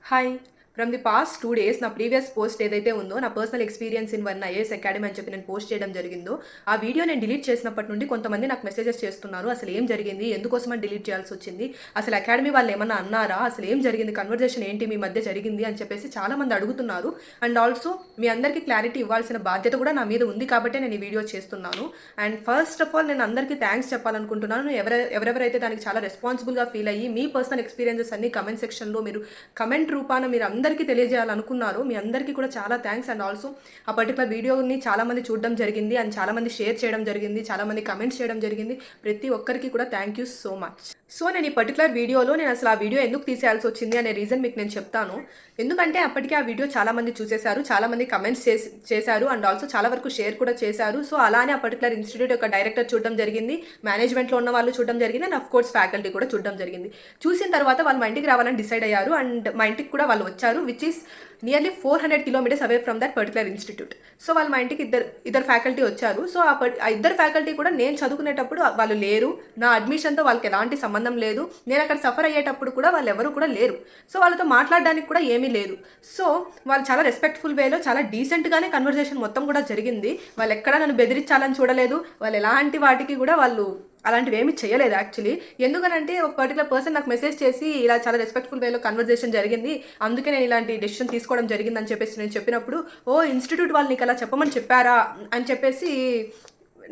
Hi from the past 2 days నా previous post ఏదైతే ఉందో నా personal experience in one IAS academy అని చెప్పి నేను పోస్ట్ చేయడం జరిగిందో ఆ వీడియో నేను డిలీట్ చేసినప్పటి నుండి కొంతమంది నాకు మెసేజెస్ చేస్తున్నారు. అసలు ఏం జరిగింది, ఎందుకోసం అని డిలీట్ చేయాల్సి వచ్చింది, అసలు అకాడమీ వాళ్ళు ఏమన్నా అన్నారా, అసలు ఏం జరిగింది, కన్వర్జేషన్ ఏంటి మీ మధ్య జరిగింది అని చెప్పేసి చాలామంది అడుగుతున్నారు. అండ్ ఆల్సో మీ అందరికీ క్లారిటీ ఇవ్వాల్సిన బాధ్యత కూడా నా మీద ఉంది కాబట్టి నేను ఈ వీడియో చేస్తున్నాను. అండ్ ఫస్ట్ ఆఫ్ ఆల్ నేను అందరికీ థ్యాంక్స్ చెప్పాలనుకుంటున్నాను. ఎవరెవరైతే దానికి చాలా రెస్పాన్సిబుల్గా ఫీల్ అయ్యి మీ పర్సనల్ ఎక్స్పీరియన్సెస్ అన్ని కమెంట్ సెక్షన్లో మీరు కమెంట్ రూపాన మీరు అందరికీ తెలియజేయాలనుకున్నారు. మీ అందరికీ కూడా చాలా థ్యాంక్స్. అండ్ ఆల్సో ఆ పర్టికులర్ వీడియోని చాలామంది చూడడం జరిగింది అండ్ చాలామంది షేర్ చేయడం జరిగింది, చాలామంది కమెంట్స్ చేయడం జరిగింది. ప్రతి ఒక్కరికి కూడా thank you so much. So నేను ఈ పర్టికులర్ వీడియోలో నేను అసలు ఆ వీడియో ఎందుకు తీసేయాల్సి వచ్చింది అనే రీజన్ మీకు నేను చెప్తాను. ఎందుకంటే అప్పటికే ఆ వీడియో చాలామంది చూసేశారు, చాలామంది కమెంట్స్ చేశారు అండ్ ఆల్సో చాలా వరకు షేర్ కూడా చేశారు. సో అలానే ఆ పర్టికులర్ ఇన్స్టిట్యూట్ యొక్క డైరెక్టర్ చూడడం జరిగింది, మేనేజ్మెంట్లో ఉన్న వాళ్ళు చూడడం జరిగింది అండ్ అఫ్ కోర్స్ ఫ్యాకల్టీ కూడా చూడడం జరిగింది. చూసిన తర్వాత వాళ్ళు మా ఇంటికి రావాలని డిసైడ్ అయ్యారు అండ్ మా ఇంటికి కూడా వాళ్ళు వచ్చారు, which is nearly 400 kilometers away from that particular institute. So వాళ్ళు మా ఇంటికి ఇద్దరు ఫ్యాకల్టీ వచ్చారు. సో ఆ ఇద్దరు ఫ్యాకల్టీ కూడా నేను చదువుకునేటప్పుడు వాళ్ళు లేరు, నా అడ్మిషన్తో వాళ్ళకి ఎలాంటి సంబంధం లేదు, నేను అక్కడ సఫర్ అయ్యేటప్పుడు కూడా వాళ్ళు ఎవరు కూడా లేరు. సో వాళ్ళతో మాట్లాడడానికి కూడా ఏమీ లేదు. సో వాళ్ళు చాలా రెస్పెక్ట్ఫుల్ వేలో చాలా డీసెంట్గానే కన్వర్జేషన్ మొత్తం కూడా జరిగింది. వాళ్ళు ఎక్కడా నన్ను బెదిరించాలని చూడలేదు, వాళ్ళు ఎలాంటి వాటికి కూడా వాళ్ళు అలాంటివి ఏమీ చేయలేదు యాక్చువల్లీ. ఎందుకనంటే ఒక పర్టికులర్ పర్సన్ నాకు మెసేజ్ చేసి ఇలా చాలా రెస్పెక్ట్ఫుల్ వేలో కన్వర్జేషన్ జరిగింది, అందుకే నేను ఇలాంటి డెసిషన్ తీసుకోవడం జరిగిందని చెప్పేసి నేను చెప్పినప్పుడు, ఓ ఇన్స్టిట్యూట్ వాళ్ళు నీకు అలా చెప్పమని చెప్పారా అని చెప్పేసి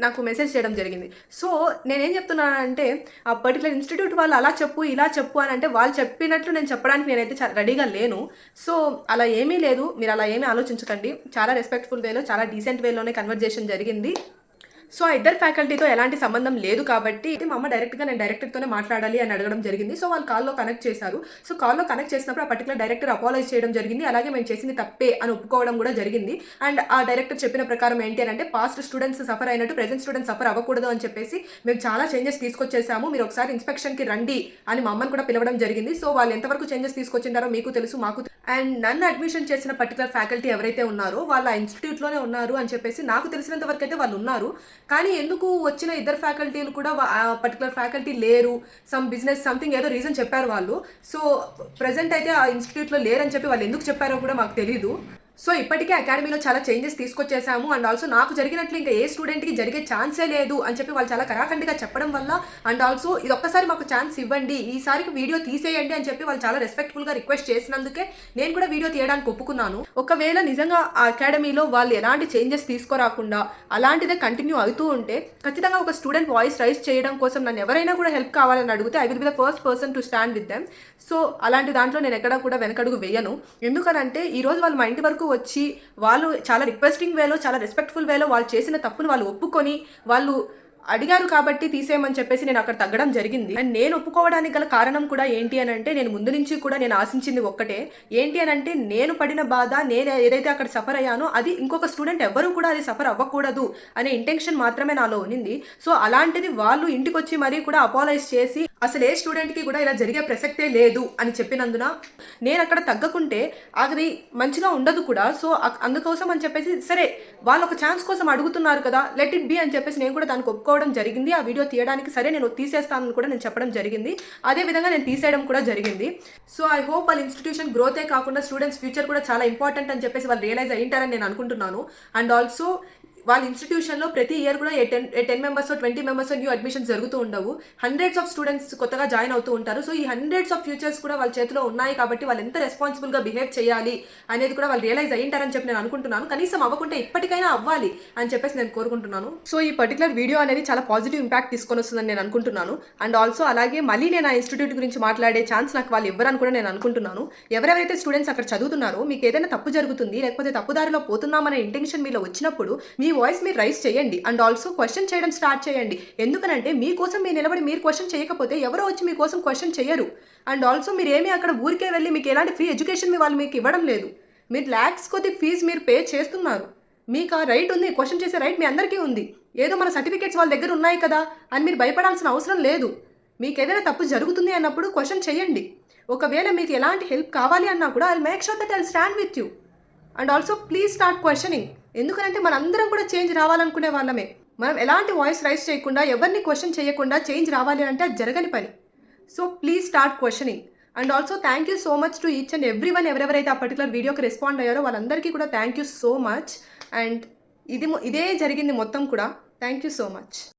నాకు మెసేజ్ చేయడం జరిగింది. సో నేనేం చెప్తున్నానంటే ఆ పర్టికులర్ ఇన్స్టిట్యూట్ వాళ్ళు అలా చెప్పు ఇలా చెప్పు అని అంటే వాళ్ళు చెప్పినట్లు నేను చెప్పడానికి నేనైతే చాలా రెడీగా లేను. సో అలా ఏమీ లేదు, మీరు అలా ఏమీ ఆలోచించకండి. చాలా రెస్పెక్ట్ఫుల్ వేలో చాలా డీసెంట్ వేలోనే కన్వర్జేషన్ జరిగింది. సో ఆ ఇద్దరు ఫ్యాకల్టీతో ఎలాంటి సంబంధం లేదు కాబట్టి మా అమ్మ డైరెక్ట్గా నేను డైరెక్టర్తోనే మాట్లాడాలి అని అడగడం జరిగింది. సో వాళ్ళు కాల్లో కనెక్ట్ చేశారు. సో కాల్లో కనెక్ట్ చేసినప్పుడు ఆ పర్టికులర్ డైరెక్టర్ అపాలైజ్ చేయడం జరిగింది, అలాగే మేము చేసింది తప్పే అని ఒప్పుకోవడం కూడా జరిగింది. అండ్ ఆ డైరెక్టర్ చెప్పిన ప్రకారం ఏంటి అని అంటే పాస్ట్ స్టూడెంట్స్ సఫర్ అయినట్టు ప్రెజెంట్ స్టూడెంట్స్ సఫర్ అవ్వకూడదు అని చెప్పేసి మేము చాలా చేంజెస్ తీసుకొచ్చేసాము, మీరు ఒకసారి ఇన్స్పెక్షన్కి రండి అని మా అమ్మని కూడా పిలవడం జరిగింది. సో వాళ్ళు ఎంతవరకు చేంజెస్ తీసుకొచ్చింటారో మీకు తెలుసు, మాకు. అండ్ నన్ను అడ్మిషన్ చేసిన పర్టికులర్ ఫ్యాకల్టీ ఎవరైతే ఉన్నారో వాళ్ళు ఆ ఇన్స్టిట్యూట్లోనే ఉన్నారు అని చెప్పేసి నాకు తెలిసినంత వరకు అయితే వాళ్ళు ఉన్నారు. కానీ ఎందుకు వచ్చిన ఇద్దరు ఫ్యాకల్టీలు కూడా ఆ పర్టికులర్ ఫ్యాకల్టీ లేరు, సమ్ బిజినెస్ సంథింగ్ ఏదో రీజన్ చెప్పారు వాళ్ళు. సో ప్రజెంట్ అయితే ఆ ఇన్స్టిట్యూట్లో లేరని చెప్పి వాళ్ళు ఎందుకు చెప్పారో కూడా మాకు తెలీదు. సో ఇప్పటికే అకాడమీలో చాలా చేంజెస్ తీసుకొచ్చేసాము అండ్ ఆల్సో నాకు జరిగినట్లు ఇంకా ఏ స్టూడెంట్కి జరిగే ఛాన్సే లేదు అని చెప్పి వాళ్ళు చాలా కరాఖండిగా చెప్పడం వల్ల అండ్ ఆల్సో ఇది ఒక్కసారి మాకు ఛాన్స్ ఇవ్వండి, ఈసారికి వీడియో తీసేయండి అని చెప్పి వాళ్ళు చాలా రెస్పెక్ట్ఫుల్గా రిక్వెస్ట్ చేసినందుకే నేను కూడా వీడియో తీయడానికి ఒప్పుకున్నాను. ఒకవేళ నిజంగా ఆ అకాడమీలో వాళ్ళు ఎలాంటి చేంజెస్ తీసుకురాకుండా అలాంటిదే కంటిన్యూ అవుతూ ఉంటే ఖచ్చితంగా ఒక స్టూడెంట్ వాయిస్ రైజ్ చేయడం కోసం నన్ను ఎవరైనా కూడా హెల్ప్ కావాలని అడిగితే I will be the first person to stand with them. So అలాంటి దాంట్లో నేను ఎక్కడా కూడా వెనకడుగు వేయను. ఎందుకనంటే ఈరోజు వాళ్ళు మా ఇంటి వరకు వచ్చి వాళ్ళు చాలా రిక్వెస్టింగ్ వేలో చాలా రెస్పెక్ట్ఫుల్ వేలో వాళ్ళు చేసిన తప్పును వాళ్ళు ఒప్పుకొని వాళ్ళు అడిగారు కాబట్టి తీసేయమని చెప్పేసి నేను అక్కడ తగ్గడం జరిగింది. అండ్ నేను ఒప్పుకోవడానికి గల కారణం కూడా ఏంటి అని అంటే నేను ముందు నుంచి కూడా నేను ఆశించింది ఒక్కటే, ఏంటి అని అంటే నేను పడిన బాధ, నేను ఏదైతే అక్కడ సఫర్ అయ్యానో అది ఇంకొక స్టూడెంట్ ఎవరు కూడా అది సఫర్ అవ్వకూడదు అనే ఇంటెన్షన్ మాత్రమే నాలో ఉన్నింది. సో అలాంటిది వాళ్ళు ఇంటికి వచ్చి మరీ కూడా అపాలైజ్ చేసి అసలు ఏ స్టూడెంట్కి కూడా ఇలా జరిగే ప్రసక్తే లేదు అని చెప్పినందున నేను అక్కడ తగ్గకుంటే అది మంచిగా ఉండదు కూడా. సో అందుకోసం అని చెప్పేసి సరే వాళ్ళు ఒక ఛాన్స్ కోసం అడుగుతున్నారు కదా, లెట్ ఇట్ బి అని చెప్పేసి నేను కూడా దానికి ఒప్పుకోవడం జరిగింది. ఆ వీడియో తీయడానికి సరే నేను తీసేస్తానని కూడా నేను చెప్పడం జరిగింది, అదే విధంగా నేను తీసేయడం కూడా జరిగింది. సో ఐ హోప్ వాళ్ళ ఇన్స్టిట్యూషన్ గ్రోతే కాకుండా స్టూడెంట్స్ ఫ్యూచర్ కూడా చాలా ఇంపార్టెంట్ అని చెప్పేసి వాళ్ళు రియలైజ్ అయ్యింటారని నేను అనుకుంటున్నాను. అండ్ ఆల్సో వాళ్ళ ఇన్స్టిట్యూషన్లో ప్రతి ఇయర్ కూడా 10 members 20 members న్యూ అడ్మిషన్స్ జరుగుతూ ఉండవు, హండ్రెడ్స్ ఆఫ్ స్టూడెంట్స్ కొత్తగా జాయిన్ అవుతూ ఉంటారు. సో ఈ హండ్రెడ్స్ ఆఫ్ ఫ్యూచర్స్ కూడా వాళ్ళ చేతిలో ఉన్నాయి కాబట్టి వాళ్ళు ఎంత రెస్పాన్సిబుల్గా బిహేవ్ చేయాలి అనేది కూడా వాళ్ళు రియలైజ్ అయ్యింటారని చెప్పి నేను అనుకుంటున్నాను. కనీసం అవ్వకుంటే ఇప్పటికైనా అవ్వాలి అని చెప్పేసి నేను కోరుకుంటున్నాను. సో ఈ పర్టికులర్ వీడియో అనేది చాలా పాజిటివ్ ఇంపాక్ట్ తీసుకొని వస్తుందని నేను అనుకుంటున్నాను. అండ్ ఆల్సో అలాగే మళ్ళీ నేను ఆ ఇన్స్టిట్యూట్ గురించి మాట్లాడే ఛాన్స్ నాకు వాళ్ళు ఇవ్వరని కూడా నేను అనుకుంటున్నాను. ఎవరెవరైతే స్టూడెంట్స్ అక్కడ చదువుతున్నారో మీకు ఏదైనా తప్పు జరుగుతుంది లేకపోతే తప్పుదారిలో పోతున్నామనే ఇంటెన్షన్ మీలో వచ్చినప్పుడు మీ వాయిస్ మీరు రైజ్ చేయండి అండ్ ఆల్సో క్వశ్చన్ చేయడం స్టార్ట్ చేయండి. ఎందుకనంటే మీకోసం మీరు నిలబడి మీరు క్వశ్చన్ చేయకపోతే ఎవరో వచ్చి మీకోసం క్వశ్చన్ చేయరు. అండ్ ఆల్సో మీరు ఏమీ అక్కడ ఊరికే వెళ్ళి మీకు ఎలాంటి ఫ్రీ ఎడ్యుకేషన్ వాళ్ళు మీకు ఇవ్వడం లేదు, మీరు ల్యాక్స్ కొద్ది ఫీజు మీరు పే చేస్తున్నారు, మీకు ఆ రైట్ ఉంది, క్వశ్చన్ చేసే రైట్ మీ అందరికీ ఉంది. ఏదో మన సర్టిఫికేట్స్ వాళ్ళ దగ్గర ఉన్నాయి కదా అని మీరు భయపడాల్సిన అవసరం లేదు. మీకు ఏదైనా తప్పు జరుగుతుంది అన్నప్పుడు క్వశ్చన్ చేయండి. ఒకవేళ మీకు ఎలాంటి హెల్ప్ కావాలి అన్నా కూడా I make sure that I stand with you. And also please start questioning. ఎందుకంటే మనందరం కూడా చేంజ్ రావాలనుకునే వాళ్ళమే. మనం ఎలాంటి వాయిస్ రైజ్ చేయకుండా ఎవరిని క్వశ్చన్ చేయకుండా చేంజ్ రావాలి అంటే అది జరగని పని. So please start questioning. And also thank you so much to each and every one ఎవరెవరైతే ఆ పర్టికులర్ వీడియోకి రెస్పాండ్ అయ్యారో వాళ్ళందరికీ కూడా thank you so much. And ఇదే జరిగింది మొత్తం కూడా. Thank you so much.